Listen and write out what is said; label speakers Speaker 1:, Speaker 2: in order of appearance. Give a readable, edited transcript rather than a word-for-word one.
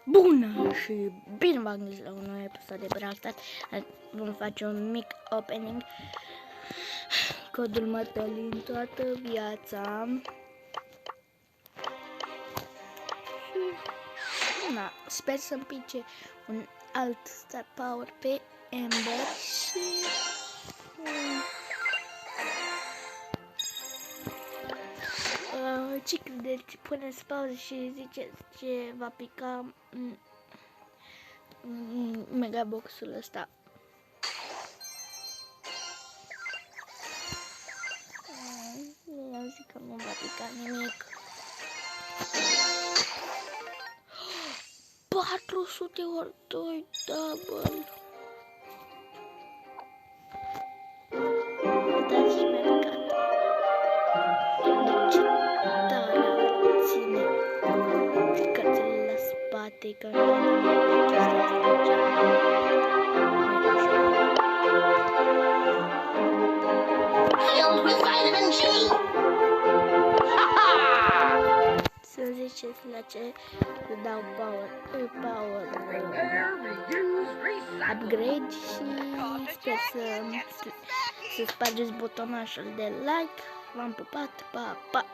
Speaker 1: Bună și bine v-am găsit la un nou episod de Brawl Stars. Vom face un mic opening. Codul Mătălin toată viața. Na, sper să-mi pice un alt Star Power pe Ember și... ce credeți? Puneți pauză și ziceți ce va pica megaboxul ăsta. Eu zic că nu va pica nimic. 400 ori 2 double. Uitați și mi-a picat. Ce tare ține cărțile la spate, că nu am chestia asta.
Speaker 2: Filled with vitamin G.
Speaker 1: Să ziceți la ce dau power upgrade și sper să spargeți butonașul de like. V-am pupat, pa, pa!